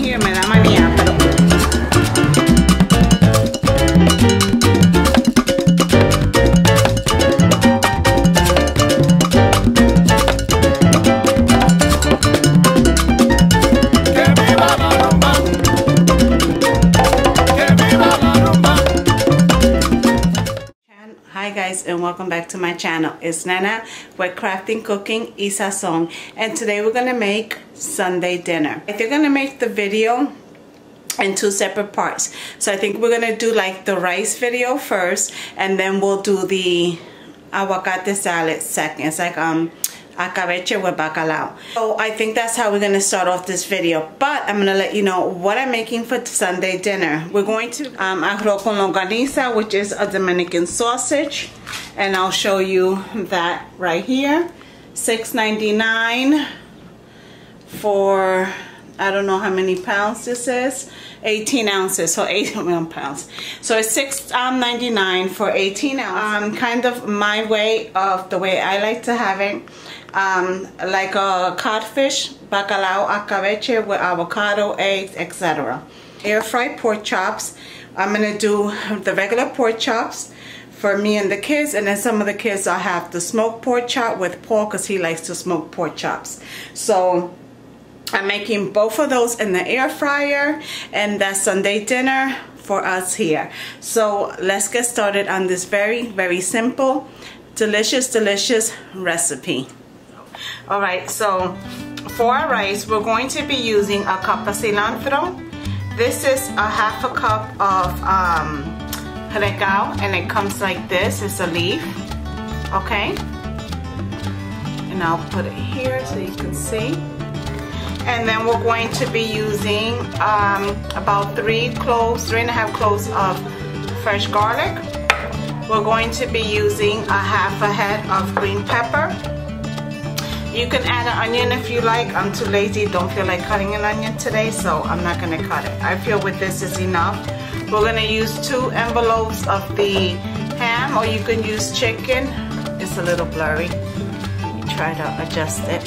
here, me da manía, pero... Hi guys, and welcome back to my channel. It's Nana with Crafting, Cooking, y Sazon, and today we're gonna make Sunday dinner. I think I'm gonna make the video in two separate parts. So I think we're gonna do like the rice video first, and then we'll do the aguacate salad second. It's like acabeche with bacalao. So I think that's how we're gonna start off this video, but I'm gonna let you know what I'm making for Sunday dinner. We're going to arroz con longaniza, which is a Dominican sausage, and I'll show you that right here. $6.99 for, I don't know how many pounds this is, 18 ounces, so 81 pounds. So it's $6.99 for 18 ounces. Kind of my way of the way I like to have it. Like a codfish, bacalao, acabeche with avocado, eggs, etc. Air fried pork chops. I'm gonna do the regular pork chops for me and the kids, and then some of the kids I'll have the smoked pork chop with Paul because he likes to smoke pork chops. So I'm making both of those in the air fryer, and that's Sunday dinner for us here. So let's get started on this very, very simple, delicious, delicious recipe. Alright, so for our rice, we're going to be using a cup of cilantro. This is a half a cup of regao, and it comes like this. It's a leaf, okay? And I'll put it here so you can see. And then we're going to be using about 3.5 cloves of fresh garlic. We're going to be using a half a head of green pepper. You can add an onion if you like. I'm too lazy, don't feel like cutting an onion today, so I'm not gonna cut it. I feel with this is enough. We're gonna use 2 envelopes of the ham, or you can use chicken. It's a little blurry. Let me try to adjust it.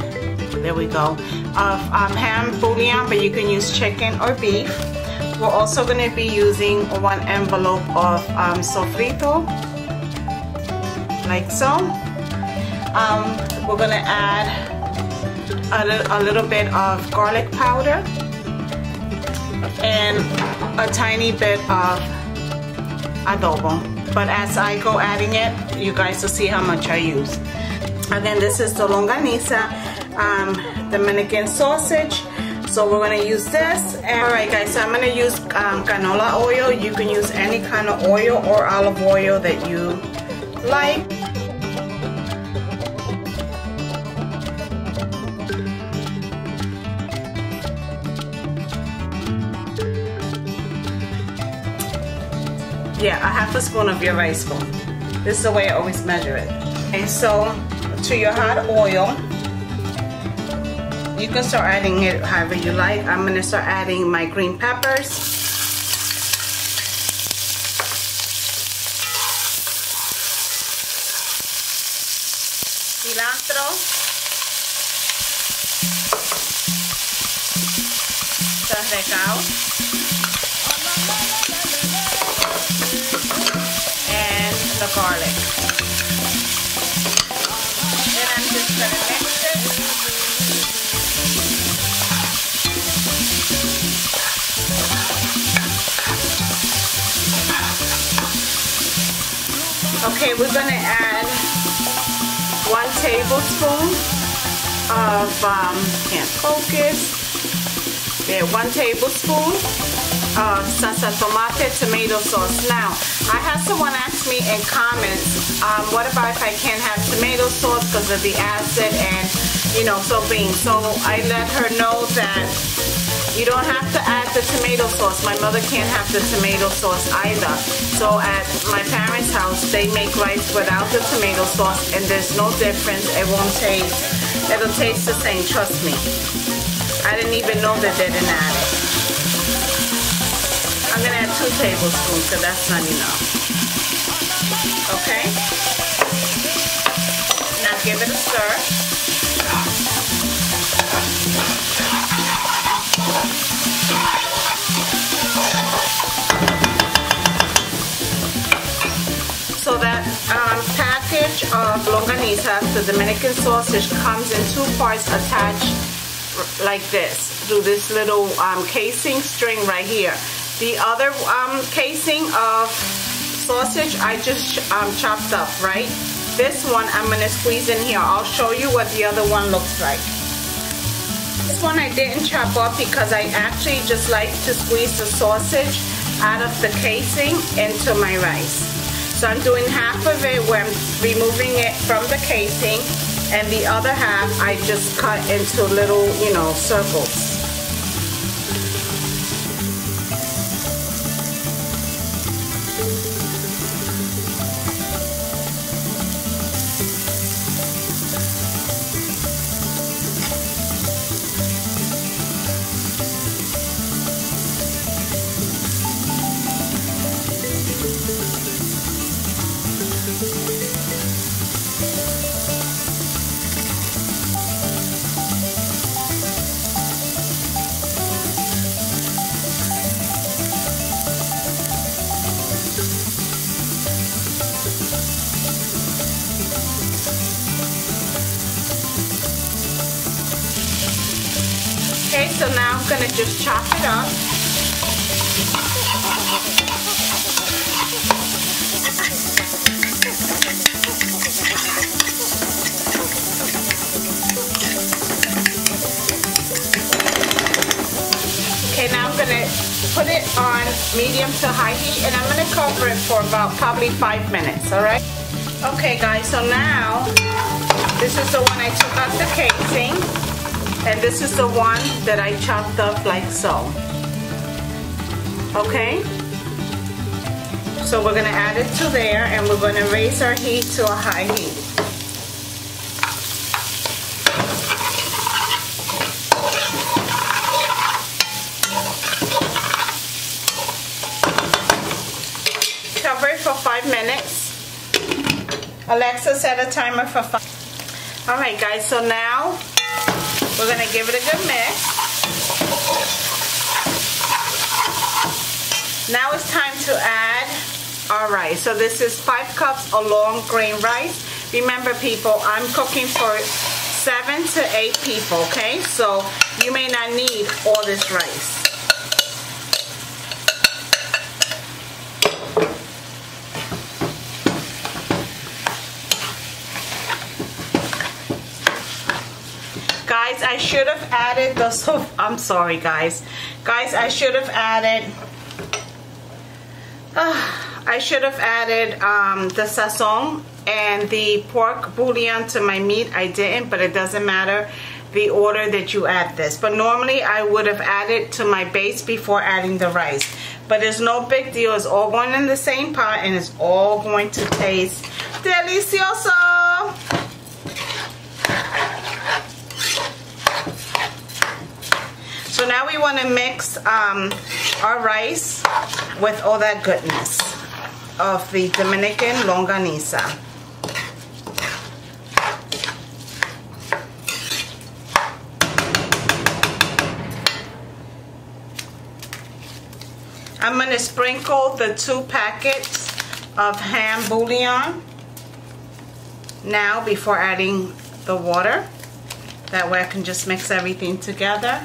There we go. Of ham bouillon, but you can use chicken or beef. We're also gonna be using 1 envelope of sofrito, like so. We're gonna add a little bit of garlic powder and a tiny bit of adobo. But as I go adding it, you guys will see how much I use. Again, this is the longaniza, Dominican sausage. So we're gonna use this. Alright guys, so I'm gonna use canola oil. You can use any kind of oil or olive oil that you like. Yeah, a half a spoon of your rice spoon. This is the way I always measure it. And so, to your hot oil, you can start adding it however you like. I'm gonna start adding my green peppers. Cilantro. Regao. The garlic. Then I'm just going to mix it. Okay, we're going to add 1 tablespoon of, can't focus. Yeah, 1 tablespoon of salsa tomate tomato sauce. Now, I had someone ask me in comments, what about if I can't have tomato sauce because of the acid and, you know, so being. So I let her know that you don't have to add the tomato sauce. My mother can't have the tomato sauce either. So at my parents' house, they make rice without the tomato sauce, and there's no difference. It won't taste, it'll taste the same, trust me. I didn't even know that they didn't add it. I'm gonna add 2 tablespoons because that's not enough. Okay? Now give it a stir. sausage of longaniza, the Dominican sausage, comes in 2 parts attached like this, through this little casing string right here. The other casing of sausage I just chopped up, right? This one I'm going to squeeze in here. I'll show you what the other one looks like. This one I didn't chop up because I actually just like to squeeze the sausage out of the casing into my rice. So I'm doing half of it where I'm removing it from the casing, and the other half I just cut into little, you know, circles. Okay, so now I'm going to just chop it up. Okay, now I'm going to put it on medium to high heat, and I'm going to cover it for about probably 5 minutes, alright? Okay guys, so now this is the one I took out the casing. And this is the one that I chopped up like so. Okay? So we're gonna add it to there, and we're gonna raise our heat to a high heat. Cover it for 5 minutes. Alexa, set a timer for 5. Alright guys, so now we're going to give it a good mix. Now it's time to add our rice. So this is 5 cups of long grain rice. Remember people, I'm cooking for 7 to 8 people, okay? So you may not need all this rice. Guys, I should have added the I'm sorry guys. Guys, I should have added the sazon and the pork bouillon to my meat. I didn't, but it doesn't matter the order that you add this. But normally I would have added to my base before adding the rice. But it's no big deal. It's all going in the same pot, and it's all going to taste delicioso. So now we want to mix our rice with all that goodness of the Dominican longaniza. I'm going to sprinkle the 2 packets of ham bouillon now before adding the water. That way I can just mix everything together.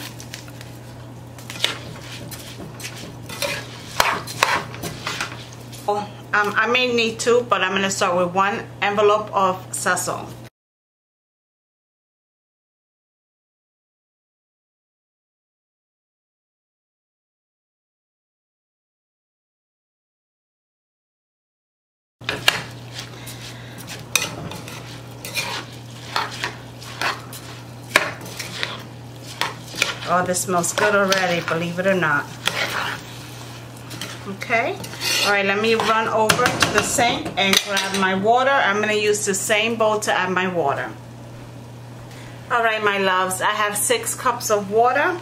I may need 2, but I'm going to start with 1 envelope of sazon. Oh, this smells good already, believe it or not. Okay. Alright, let me run over to the sink and grab my water. I'm going to use the same bowl to add my water. Alright, my loves, I have 6 cups of water.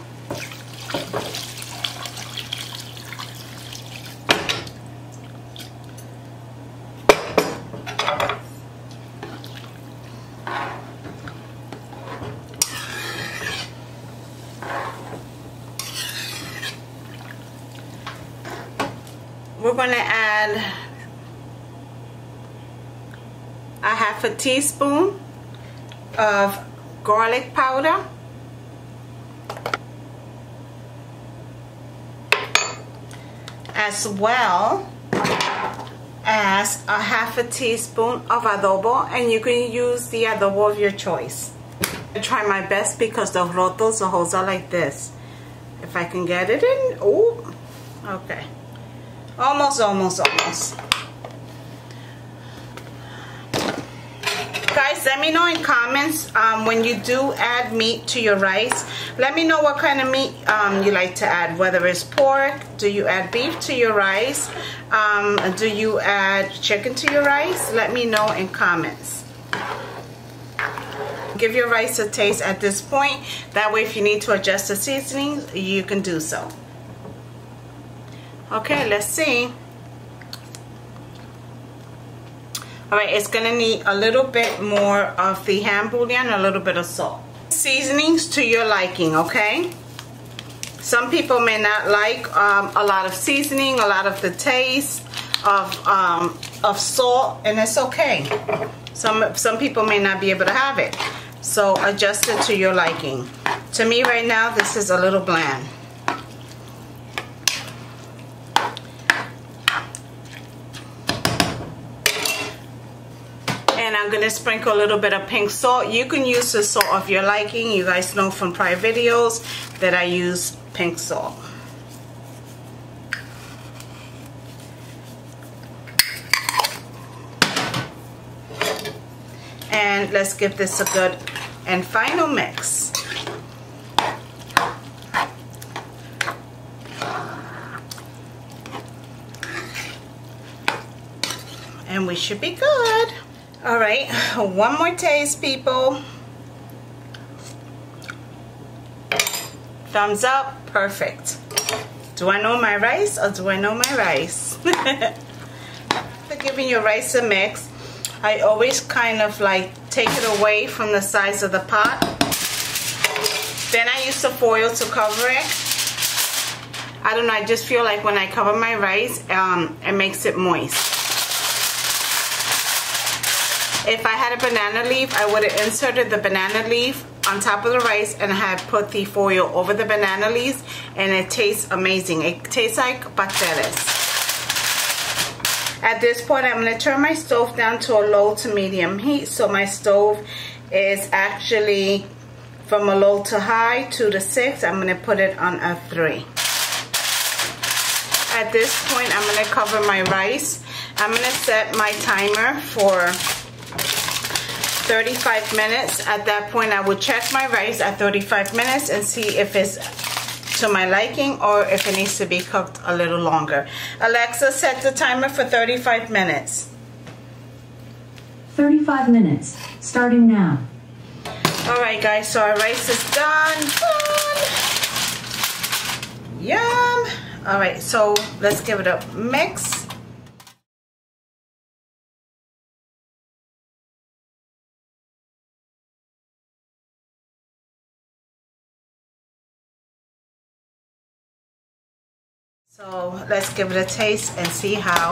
We're going to add a 1/2 teaspoon of garlic powder, as well as 1/2 teaspoon of adobo, and you can use the adobo of your choice. I try my best because the rotos, the holes are like this. If I can get it in, oh, okay, almost. Guys, let me know in comments when you do add meat to your rice. Let me know what kind of meat you like to add, whether it's pork, do you add beef to your rice, do you add chicken to your rice? Let me know in comments. Give your rice a taste at this point. That way if you need to adjust the seasonings, you can do so. Okay, let's see. Alright, it's going to need a little bit more of the hand bouillon, a little bit of salt. Seasonings to your liking, okay? Some people may not like a lot of seasoning, a lot of the taste of salt, and it's okay. Some people may not be able to have it. So adjust it to your liking. To me right now, this is a little bland. And I'm going to sprinkle a little bit of pink salt. You can use the salt of your liking. You guys know from prior videos that I use pink salt. And let's give this a good and final mix. And we should be good. All right, one more taste, people. Thumbs up, perfect. Do I know my rice or do I know my rice? For giving your rice a mix, I always kind of like take it away from the sides of the pot. Then I use the foil to cover it. I don't know, I just feel like when I cover my rice, it makes it moist. If I had a banana leaf, I would have inserted the banana leaf on top of the rice and had put the foil over the banana leaves, and it tastes amazing. It tastes like pasteles. At this point, I'm going to turn my stove down to a low to medium heat. So my stove is actually from a low to high, 2 to 6. I'm going to put it on a 3. At this point, I'm going to cover my rice. I'm going to set my timer for 35 minutes. At that point, I will check my rice at 35 minutes and see if it's to my liking or if it needs to be cooked a little longer. Alexa, set the timer for 35 minutes. 35 minutes, starting now. Alright guys, so our rice is done. Yum! Alright, so let's give it a mix. So let's give it a taste and see how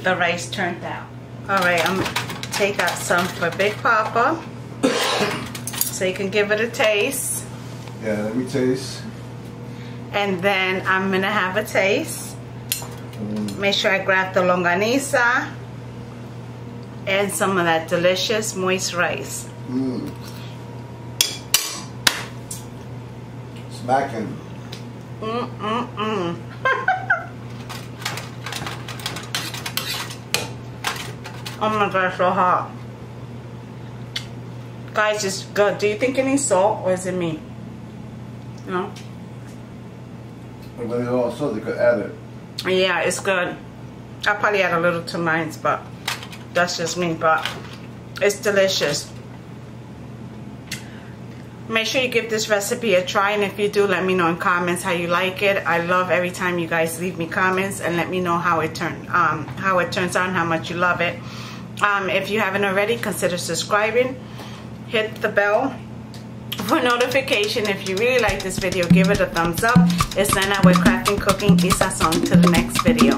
the rice turned out. Alright, I'm going to take out some for Big Papa so you can give it a taste. Yeah, let me taste. And then I'm going to have a taste. Make sure I grab the longaniza and some of that delicious moist rice. Smacking. Oh my gosh, so hot. Guys, it's good. Do you think it needs salt or is it me? No? If there's all salt, you could add it. Yeah, it's good. I'll probably add a little to mine, but that's just me, but it's delicious. Make sure you give this recipe a try, and if you do, let me know in comments how you like it. I love every time you guys leave me comments and let me know how it turns out and how much you love it. If you haven't already, consider subscribing. Hit the bell for notification. If you really like this video, give it a thumbs up. It's Nana with Crafting, Cooking, y Sazon. Till the next video.